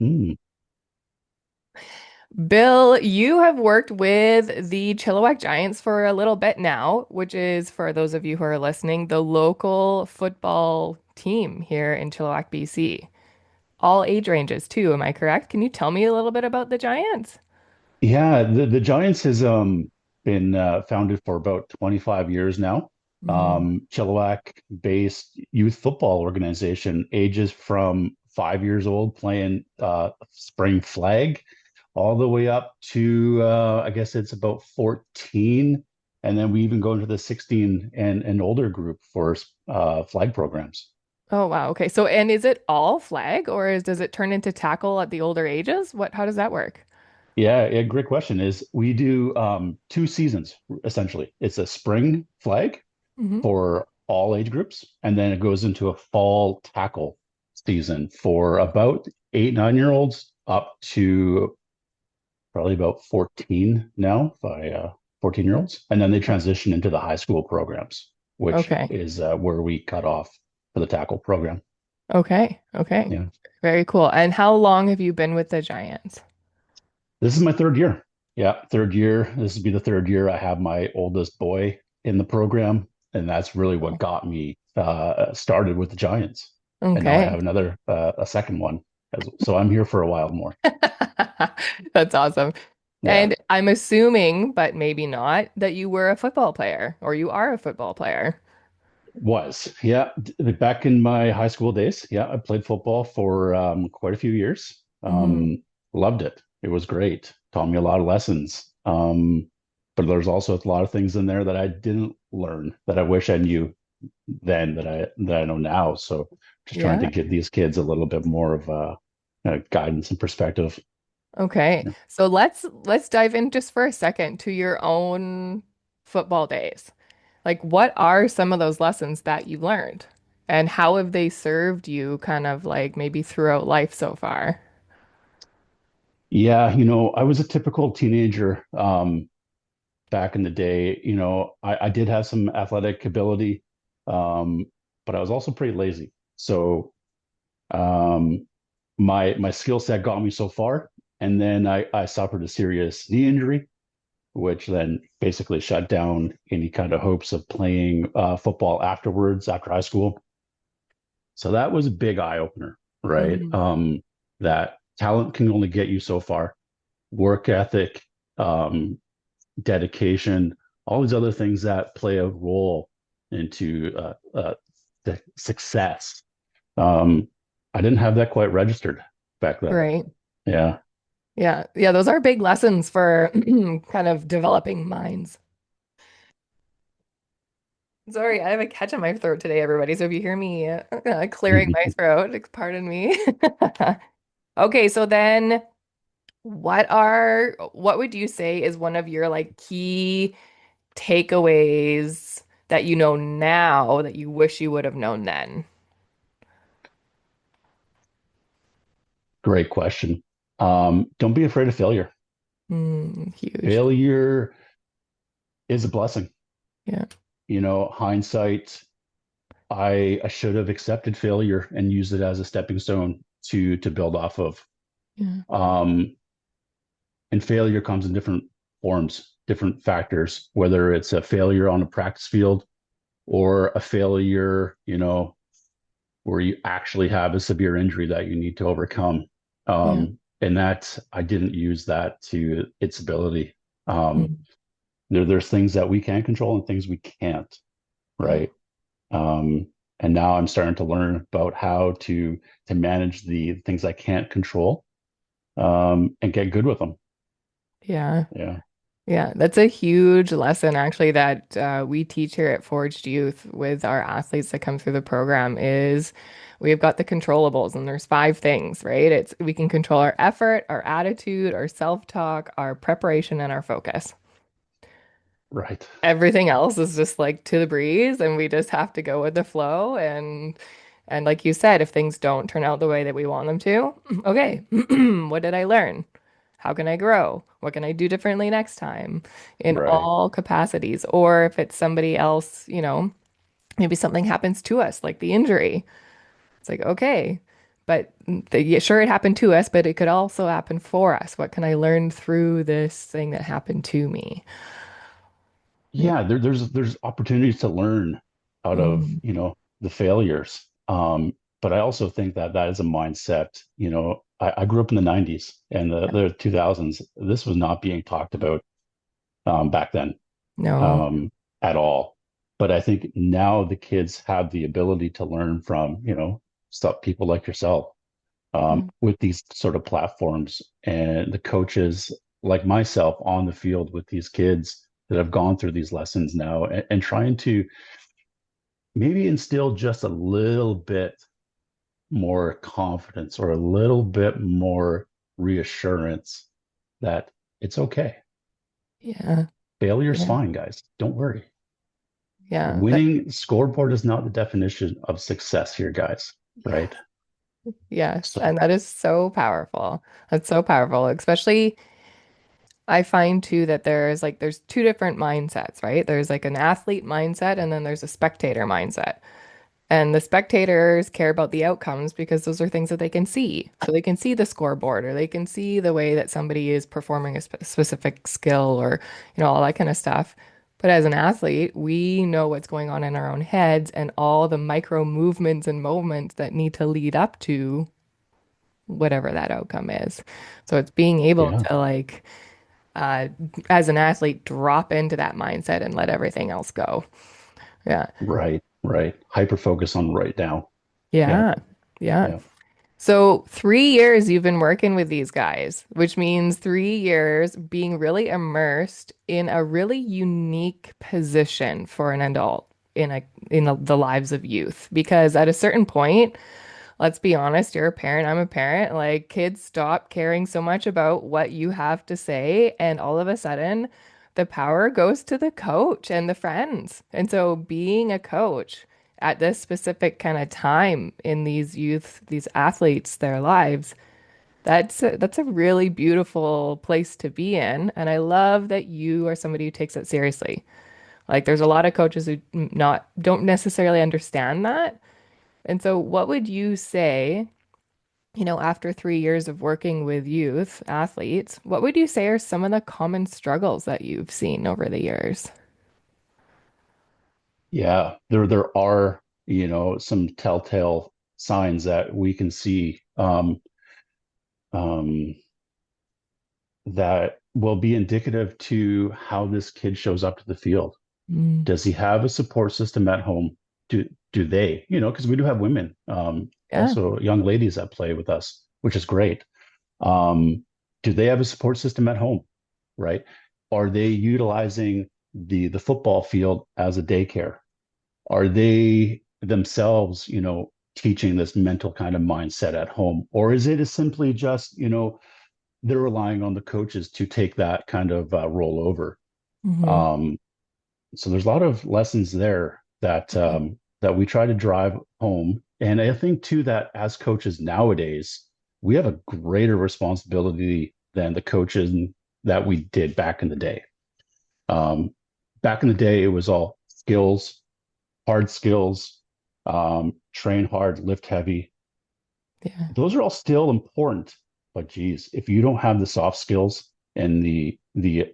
Mm. Bill, you have worked with the Chilliwack Giants for a little bit now, which is, for those of you who are listening, the local football team here in Chilliwack, BC. All age ranges too, am I correct? Can you tell me a little bit about the Giants? Yeah, the Giants has been founded for about 25 years now. Hmm. Chilliwack-based youth football organization, ages from 5 years old playing spring flag, all the way up to I guess it's about 14, and then we even go into the 16 and older group for flag programs. Oh wow. Okay. So, and is it all flag or does it turn into tackle at the older ages? How does that work? Yeah, great question. Is we do 2 seasons essentially. It's a spring flag Hmm. for all age groups, and then it goes into a fall tackle season for about 8, 9 year olds up to probably about 14 now by 14 year olds, and then they transition into the high school programs, which Okay. is where we cut off for the tackle program. Okay. Okay. Yeah, Very cool. And how long have you been with the Giants? this is my third year. Yeah, third year. This will be the third year I have my oldest boy in the program, and that's really what got me started with the Giants. And now I Okay. have another a second one, so I'm here for a while more. That's awesome. Yeah, And I'm assuming, but maybe not, that you were a football player or you are a football player. was back in my high school days. Yeah, I played football for quite a few years. Hmm. Loved it. It was great. Taught me a lot of lessons. But there's also a lot of things in there that I didn't learn that I wish I knew then that I know now. So just trying to Yeah. give these kids a little bit more of guidance and perspective. Okay. So let's dive in just for a second to your own football days. Like, what are some of those lessons that you learned? And how have they served you kind of like maybe throughout life so far? Yeah, I was a typical teenager back in the day. I did have some athletic ability, um, but I was also pretty lazy. So um, my skill set got me so far, and then I suffered a serious knee injury, which then basically shut down any kind of hopes of playing football afterwards after high school. So that was a big eye opener, right? Mhm. That talent can only get you so far. Work ethic, um, dedication, all these other things that play a role into the success. Um, I didn't have that quite registered back then. Right. Yeah. Yeah. Yeah. Those are big lessons for kind of developing minds. Sorry, I have a catch in my throat today, everybody. So if you hear me clearing my throat, pardon me. Okay, so then what would you say is one of your like key takeaways that you know now that you wish you would have known then? Great question. Don't be afraid of failure. Huge. Failure is a blessing. Yeah. Hindsight, I should have accepted failure and used it as a stepping stone to build off of. Yeah. Um, and failure comes in different forms, different factors, whether it's a failure on a practice field or a failure, where you actually have a severe injury that you need to overcome. Yeah. And that I didn't use that to its ability. Um, Mm. there's things that we can control and things we can't, Yeah. right? Um, and now I'm starting to learn about how to manage the things I can't control, and get good with them. Yeah. Yeah, Yeah, that's a huge lesson actually that we teach here at Forged Youth with our athletes that come through the program is we've got the controllables and there's five things, right? It's we can control our effort, our attitude, our self-talk, our preparation, and our focus. right, Everything else is just like to the breeze and we just have to go with the flow and like you said, if things don't turn out the way that we want them to, okay, what did I learn? How can I grow? What can I do differently next time in right, all capacities? Or if it's somebody else, maybe something happens to us, like the injury. It's like, okay, But yeah, sure, it happened to us, but it could also happen for us. What can I learn through this thing that happened to me? Yeah. Yeah, there's opportunities to learn out of, Mm, the failures. But I also think that that is a mindset. I grew up in the 90s and yeah. the 2000s. This was not being talked about back then No. um, at all. But I think now the kids have the ability to learn from, stuff people like yourself Mm, with these sort of platforms and the coaches like myself on the field with these kids that have gone through these lessons now and trying to maybe instill just a little bit more confidence or a little bit more reassurance that it's okay. yeah. Failure's Yeah. fine, guys. Don't worry. Yeah. That, Winning scoreboard is not the definition of success here, guys. yeah. Right? Yes. So, And that is so powerful. That's so powerful. Especially, I find too that there's two different mindsets, right? There's like an athlete mindset and then there's a spectator mindset. And the spectators care about the outcomes because those are things that they can see. So they can see the scoreboard or they can see the way that somebody is performing a specific skill or, all that kind of stuff. But as an athlete, we know what's going on in our own heads and all the micro movements and moments that need to lead up to whatever that outcome is. So it's being able yeah, to uh, as an athlete, drop into that mindset and let everything else go. Yeah. right, right. Hyper focus on right now. Yeah, Yeah. Yeah. yeah. So 3 years you've been working with these guys, which means 3 years being really immersed in a really unique position for an adult in the lives of youth. Because at a certain point, let's be honest, you're a parent, I'm a parent. Like kids stop caring so much about what you have to say, and all of a sudden, the power goes to the coach and the friends. And so, being a coach at this specific kind of time in these youth, these athletes, their lives, that's a really beautiful place to be in. And I love that you are somebody who takes it seriously. Like, there's a lot of coaches who not don't necessarily understand that. And so, what would you say? After 3 years of working with youth athletes, what would you say are some of the common struggles that you've seen over the years? Yeah, there are, some telltale signs that we can see um, that will be indicative to how this kid shows up to the field. Mm, Does he have a support system at home? Do they, because we do have women, yeah. also young ladies that play with us, which is great. Um, do they have a support system at home? Right? Are they utilizing the football field as a daycare? Are they themselves, teaching this mental kind of mindset at home? Or is it simply just, they're relying on the coaches to take that kind of role over? Hmm. Um, so there's a lot of lessons there that we try to drive home. And I think too that as coaches nowadays, we have a greater responsibility than the coaches that we did back in the day. Um, Back in the day, it was all skills, hard skills, train hard, lift heavy. Yeah. Those are all still important, but geez, if you don't have the soft skills and the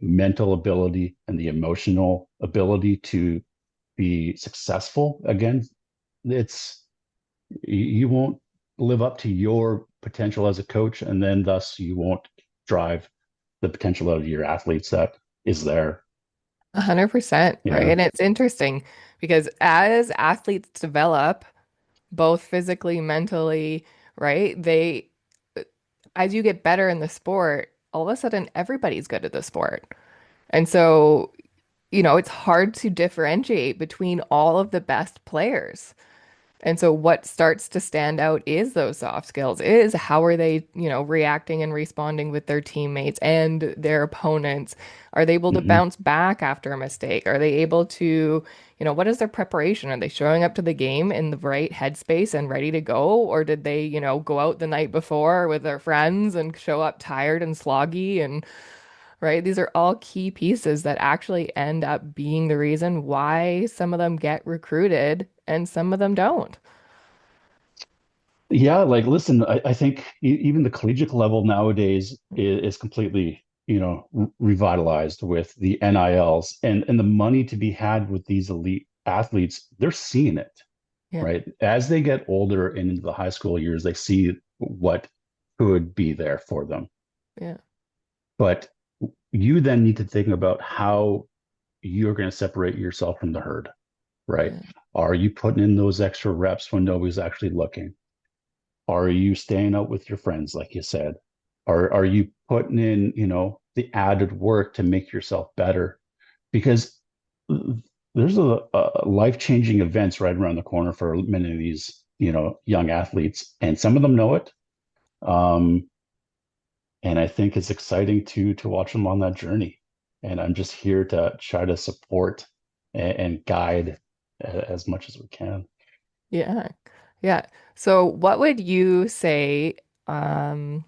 mental ability and the emotional ability to be successful again, it's you won't live up to your potential as a coach, and then thus you won't drive the potential out of your athletes that is there. 100%, right? Yeah. And it's interesting because as athletes develop, both physically, mentally, right? As you get better in the sport, all of a sudden everybody's good at the sport. And so, it's hard to differentiate between all of the best players. And so what starts to stand out is those soft skills, is how are they, reacting and responding with their teammates and their opponents? Are they able to Hmm. bounce back after a mistake? Are they able to, what is their preparation? Are they showing up to the game in the right headspace and ready to go? Or did they, go out the night before with their friends and show up tired and sloggy and right? These are all key pieces that actually end up being the reason why some of them get recruited and some of them don't. Yeah, like listen, I think even the collegiate level nowadays is completely, revitalized with the NILs and the money to be had with these elite athletes. They're seeing it, Yeah, right? As they get older and into the high school years, they see what could be there for them. yeah, But you then need to think about how you're going to separate yourself from the herd, right? yeah, Are you putting in those extra reps when nobody's actually looking? Are you staying out with your friends, like you said? Are you putting in, the added work to make yourself better? Because there's a life-changing events right around the corner for many of these, young athletes, and some of them know it. Um, and I think it's exciting to watch them on that journey. And I'm just here to try to support and guide as much as we can. yeah, yeah. So what would you say, um,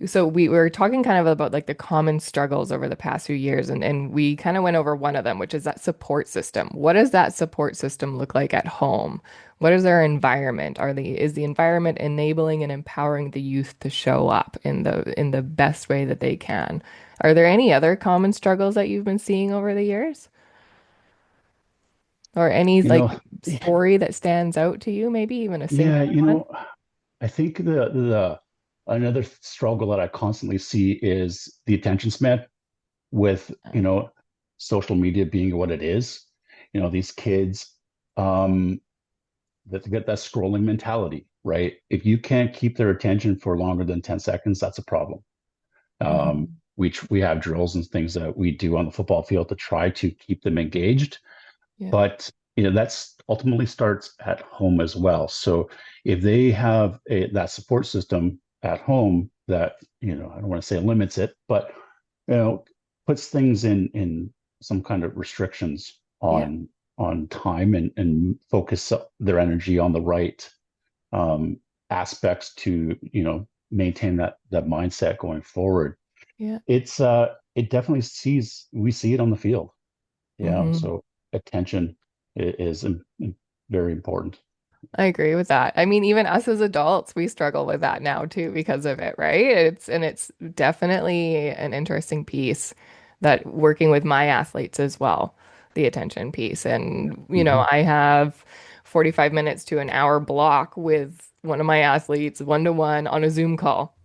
so we were talking kind of about like the common struggles over the past few years, and we kind of went over one of them, which is that support system. What does that support system look like at home? What is their environment? Is the environment enabling and empowering the youth to show up in the best way that they can? Are there any other common struggles that you've been seeing over the years? Or any You like know, story that stands out to you, maybe even a yeah, singular one? I think the another struggle that I constantly see is the attention span with, social media being what it is. These kids that get that scrolling mentality, right? If you can't keep their attention for longer than 10 seconds, that's a problem. Hmm. We have drills and things that we do on the football field to try to keep them engaged, Yeah, but that's ultimately starts at home as well. So if they have that support system at home that, I don't want to say limits it, but you know puts things in some kind of restrictions yeah, on time and focus their energy on the right um, aspects to maintain that mindset going forward. yeah. It definitely sees we see it on the field. Yeah, Hmm. so attention is very important. I agree with that. I mean, even us as adults, we struggle with that now too because of it, right? It's definitely an interesting piece that working with my athletes as well, the attention piece. And, Hmm. I have 45 minutes to an hour block with one of my athletes, one to one on a Zoom call.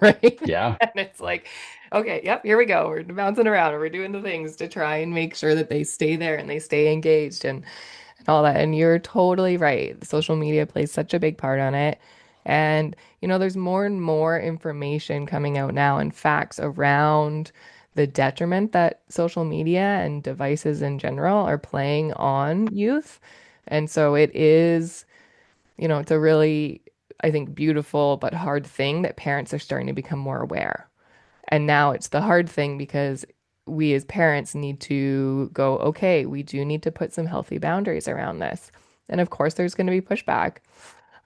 Right? Yeah, And it's like, okay, yep, here we go. We're bouncing around and we're doing the things to try and make sure that they stay there and they stay engaged and all that. And you're totally right. Social media plays such a big part on it. And, there's more and more information coming out now and facts around the detriment that social media and devices in general are playing on youth. And so it is, it's a really, I think, beautiful but hard thing that parents are starting to become more aware. And now it's the hard thing because we as parents need to go, okay, we do need to put some healthy boundaries around this. And of course, there's going to be pushback,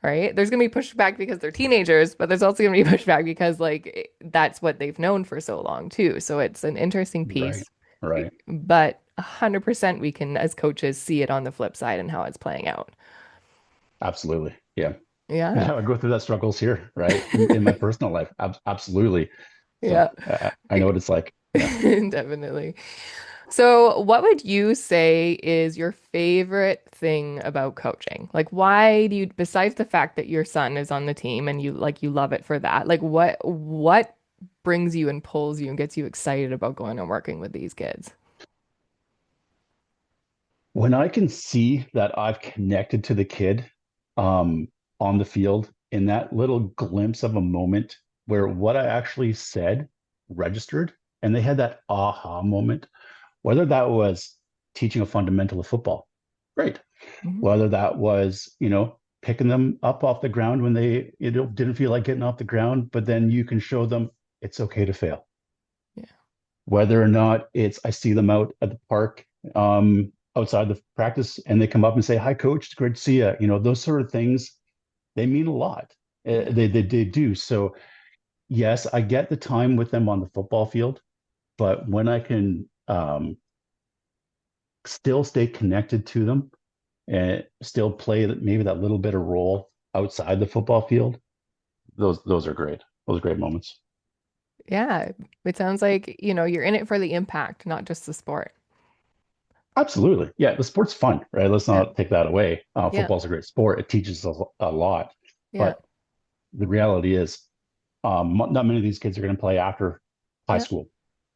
right? There's going to be pushback because they're teenagers, but there's also going to be pushback because, like, that's what they've known for so long, too. So it's an interesting right, piece. right. But 100% we can, as coaches, see it on the flip side and how it's playing out. Absolutely. Yeah. Yeah. Yeah, I go through that struggles here, right? In my personal life. Absolutely. So Yeah. I know what it's like. Yeah. Definitely. So, what would you say is your favorite thing about coaching? Like, why do you, besides the fact that your son is on the team and you love it for that, like what brings you and pulls you and gets you excited about going and working with these kids? When I can see that I've connected to the kid um, on the field in that little glimpse of a moment where what I actually said registered and they had that aha moment, whether that was teaching a fundamental of football, great. Hmm. Whether that was, picking them up off the ground when they didn't feel like getting off the ground, but then you can show them it's okay to fail. Yeah. Whether or not it's I see them out at the park outside the practice and they come up and say, "Hi, coach, it's great to see you." Those sort of things, they mean a lot. Yeah. They do. So yes, I get the time with them on the football field, but when I can still stay connected to them and still play maybe that little bit of role outside the football field. Those are great. Those are great moments. Yeah, it sounds like, you're in it for the impact, not just the sport. Absolutely. Yeah, the sport's fun, right? Let's Yeah, not take that away. yeah, Football's a great sport. It teaches us a lot. yeah, But the reality is, not many of these kids are going to play after high yeah, school.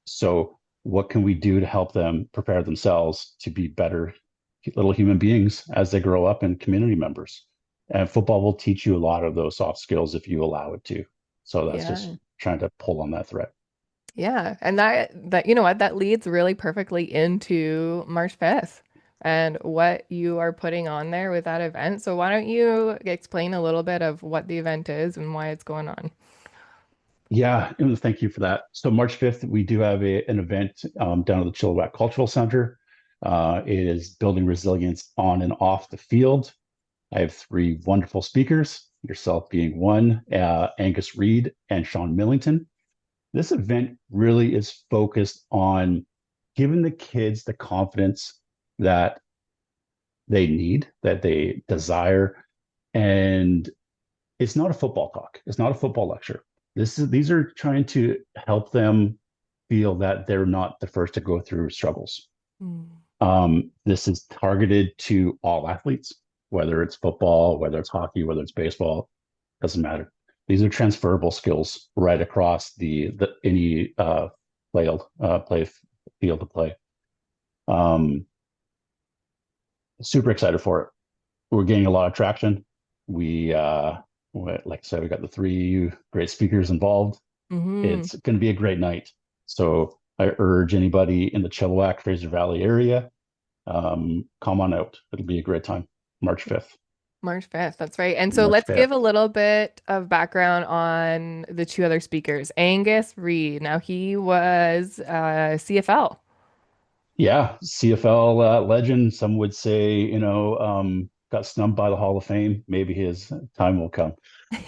So, what can we do to help them prepare themselves to be better little human beings as they grow up and community members? And football will teach you a lot of those soft skills if you allow it to. So, that's yeah. just trying to pull on that thread. Yeah, and that you know what, that leads really perfectly into March 5th and what you are putting on there with that event. So why don't you explain a little bit of what the event is and why it's going on? Yeah, and thank you for that. So March 5th, we do have an event down at the Chilliwack Cultural Center. It is building resilience on and off the field. I have three wonderful speakers, yourself being one, Angus Reid and Sean Millington. This event really is focused on giving the kids the confidence that they need, that they desire, and it's not a football talk. It's not a football lecture. These are trying to help them feel that they're not the first to go through struggles. Mm. This is targeted to all athletes, whether it's football, whether it's hockey, whether it's baseball, doesn't matter. These are transferable skills right across the any play field to play. Um, Super excited for it. We're getting a lot of traction. We like I said, we got the three great speakers involved. Hmm. It's going to be a great night. So I urge anybody in the Chilliwack, Fraser Valley area, come on out. It'll be a great time. March 5th. March 5th, that's right. And so March let's give 5th. a little bit of background on the two other speakers. Angus Reid. Now he was CFL. Yeah, CFL legend. Some would say, got snubbed by the Hall of Fame. Maybe his time will come.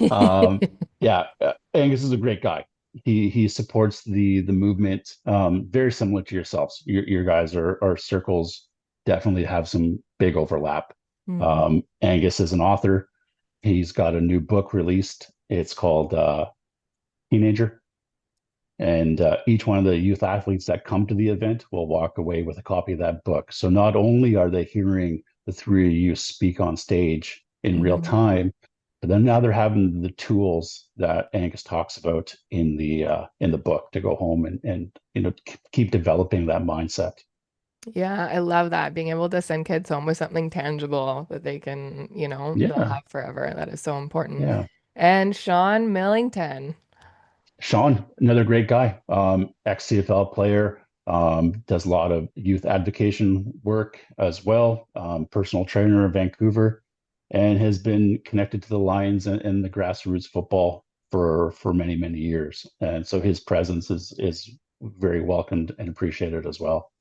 Um, yeah, Angus is a great guy. He supports the movement, very similar to yourselves. Your guys are circles definitely have some big overlap. Hmm. Angus is an author. He's got a new book released. It's called Teenager, and each one of the youth athletes that come to the event will walk away with a copy of that book. So not only are they hearing the three of you speak on stage in real Hmm. time, but then now they're having the tools that Angus talks about in the book to go home and keep developing that mindset. Yeah, I love that. Being able to send kids home with something tangible that they can, they'll Yeah, have forever. That is so important. yeah. And Sean Millington. Sean, another great guy, ex CFL player, does a lot of youth advocacy work as well, personal trainer in Vancouver, and has been connected to the Lions and the grassroots football for many, many years. And so his presence is very welcomed and appreciated as well.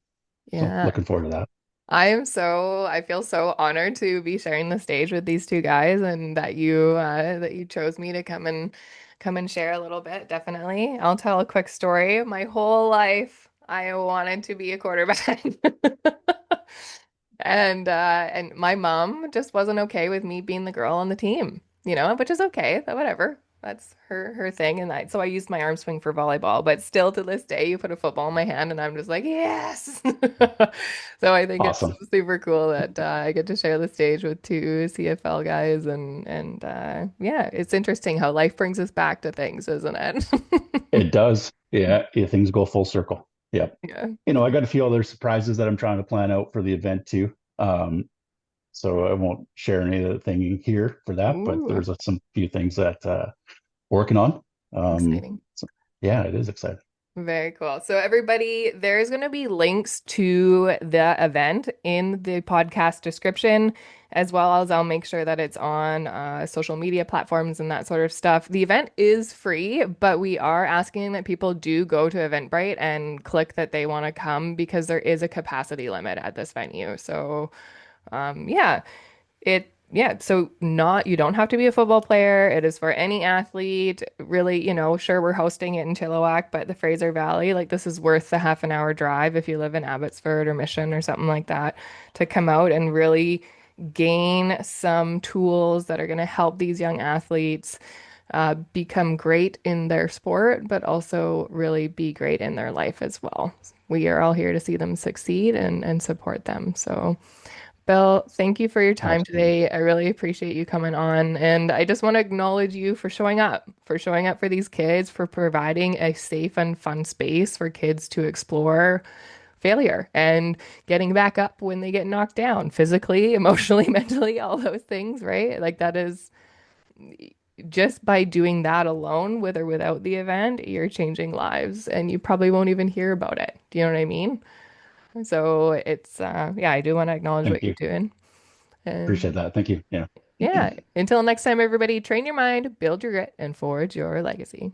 So Yeah. looking forward to that. I feel so honored to be sharing the stage with these two guys and that you chose me to come and share a little bit, definitely. I'll tell a quick story. My whole life I wanted to be a quarterback. And my mom just wasn't okay with me being the girl on the team, which is okay. Whatever. That's her thing. So I used my arm swing for volleyball, but still to this day, you put a football in my hand and I'm just like, yes. So I think it's Awesome. super cool that I get to share the stage with two CFL guys yeah, it's interesting how life brings us back to things, isn't it? It does. Yeah, yeah, things go full circle. Yeah. Yeah. I got a few other surprises that I'm trying to plan out for the event too. So I won't share anything here for that, but Ooh, there's some few things that working on. exciting. So yeah, it is exciting. Very cool. So, everybody, there's going to be links to the event in the podcast description, as well as I'll make sure that it's on social media platforms and that sort of stuff. The event is free, but we are asking that people do go to Eventbrite and click that they want to come because there is a capacity limit at this venue. So, yeah. So not you don't have to be a football player. It is for any athlete. Really, sure we're hosting it in Chilliwack, but the Fraser Valley, like this is worth the half an hour drive if you live in Abbotsford or Mission or something like that to come out and really gain some tools that are going to help these young athletes become great in their sport, but also really be great in their life as well. We are all here to see them succeed and support them. So, Bill, thank you for your time Absolutely. today. I really appreciate you coming on. And I just want to acknowledge you for showing up for these kids, for providing a safe and fun space for kids to explore failure and getting back up when they get knocked down physically, emotionally, mentally, all those things, right? Like that is just by doing that alone, with or without the event, you're changing lives and you probably won't even hear about it. Do you know what I mean? So it's, yeah, I do want to acknowledge Thank what you're you. doing. And Appreciate that. Thank you. Yeah. yeah, until next time, everybody, train your mind, build your grit, and forge your legacy.